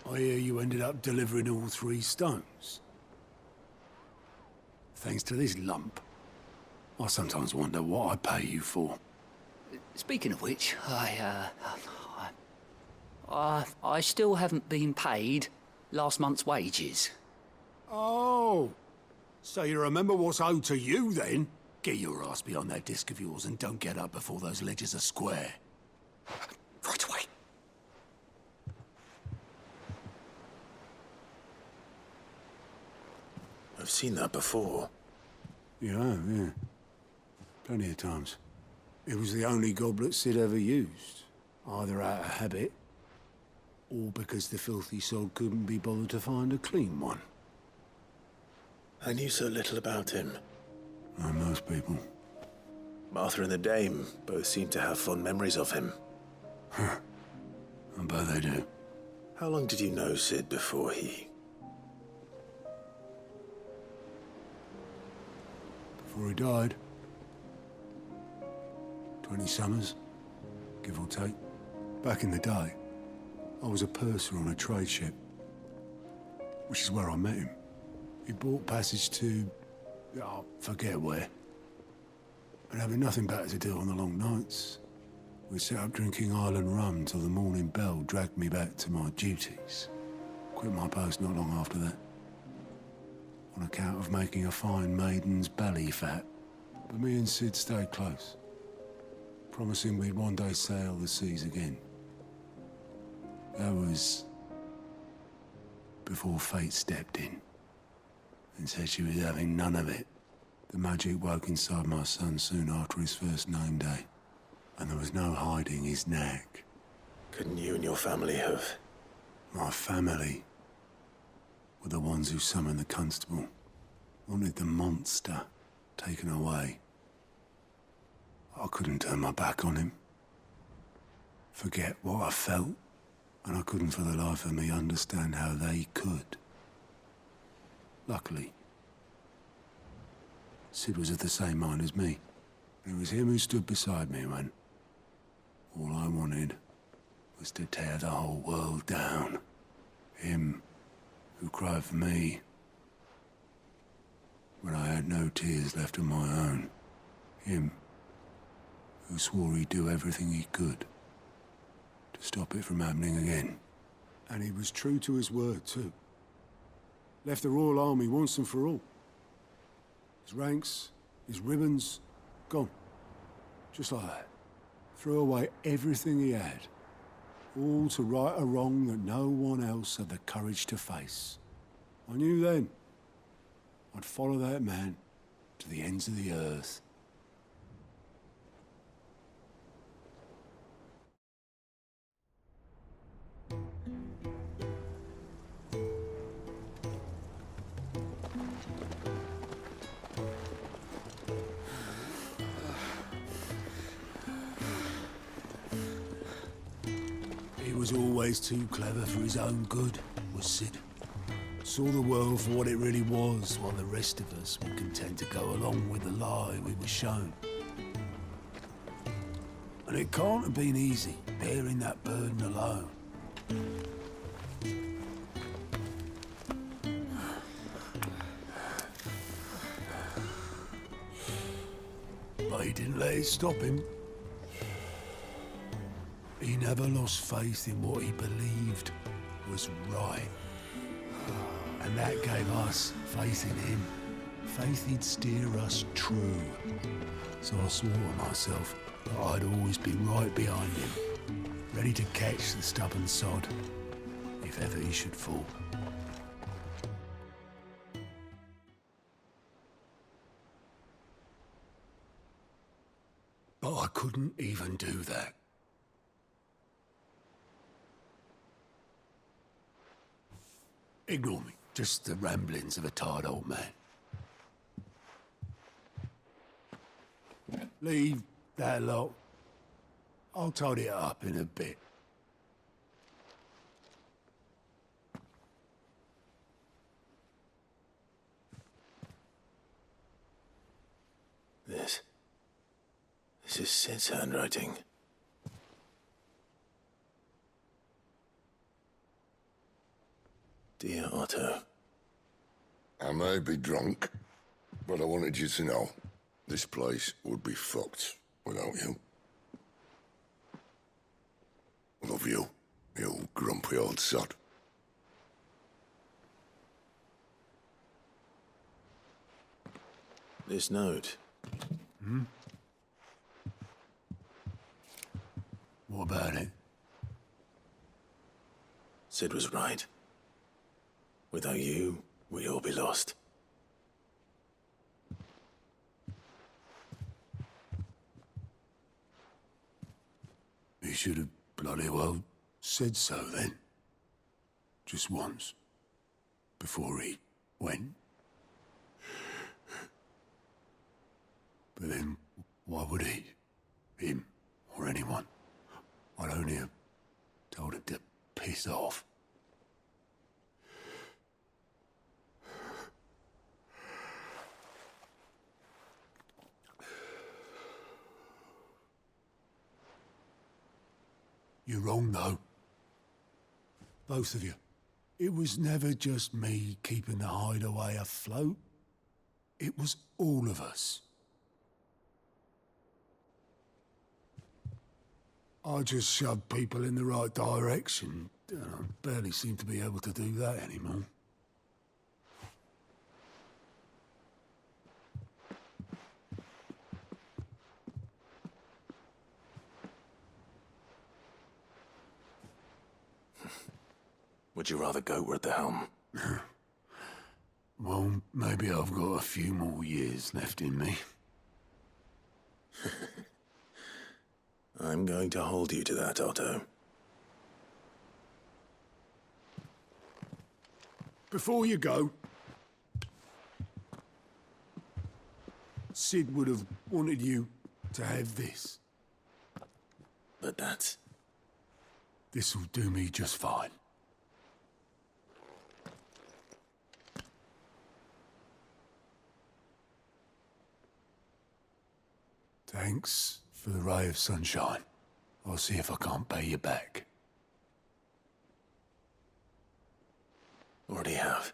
I hear you ended up delivering all 3 stones. Thanks to this lump. I sometimes wonder what I pay you for. Speaking of which, I still haven't been paid last month's wages. Oh, so you remember what's owed to you then? Get your ass behind that disc of yours and don't get up before those ledgers are square. Right away. I've seen that before. Yeah. Plenty of times. It was the only goblet Cid ever used. Either out of habit, or because the filthy sod couldn't be bothered to find a clean one. I knew so little about him. Like most people. Martha and the Dame both seem to have fond memories of him. I bet they do. How long did you know Cid before he... Before he died. 20 summers, give or take. Back in the day, I was a purser on a trade ship, which is where I met him. He bought passage to... forget where. And having nothing better to do on the long nights, we sat up drinking island rum till the morning bell dragged me back to my duties. Quit my post not long after that. On account of making a fine maiden's belly fat. But me and Cid stayed close, promising we'd one day sail the seas again. That was before fate stepped in and said she was having none of it. The magic woke inside my son soon after his first name day, and there was no hiding his knack. Couldn't you and your family have... My family were the ones who summoned the constable, wanted the monster taken away. I couldn't turn my back on him, forget what I felt, and I couldn't for the life of me understand how they could. Luckily, Cid was of the same mind as me. It was him who stood beside me when all I wanted was to tear the whole world down. Him who cried for me when I had no tears left of my own. Him who swore he'd do everything he could to stop it from happening again. And he was true to his word, too. Left the Royal Army once and for all. His ranks, his ribbons, gone. Just like that. Threw away everything he had. All to right a wrong that no one else had the courage to face. I knew then I'd follow that man to the ends of the earth. He was always too clever for his own good, was Cid. Saw the world for what it really was, while the rest of us were content to go along with the lie we were shown. And it can't have been easy, bearing that burden alone. But he didn't let it stop him. He never lost faith in what he believed was right. And that gave us faith in him. Faith he'd steer us true. So I swore to myself that I'd always be right behind him, ready to catch the stubborn sod, if ever he should fall. But I couldn't even do that. Ignore me. Just the ramblings of a tired old man. Leave that lot. I'll tidy it up in a bit. This is Cid's handwriting. Dear Otto. I may be drunk, but I wanted you to know this place would be fucked without you. Love you, you grumpy old sod. This note. What about it? Cid was right. Without you, we'd all be lost. He should have bloody well said so then. Just once. Before he went. But then, why would he? Him, or anyone? I'd only have told him to piss off. You're wrong, though. Both of you. It was never just me keeping the hideaway afloat. It was all of us. I just shoved people in the right direction, and I barely seem to be able to do that anymore. Would you rather goat were at the helm? Well, maybe I've got a few more years left in me. I'm going to hold you to that, Otto. Before you go, Cid would have wanted you to have this. But that's... This'll do me just fine. Thanks for the ray of sunshine. I'll see if I can't pay you back. Already have.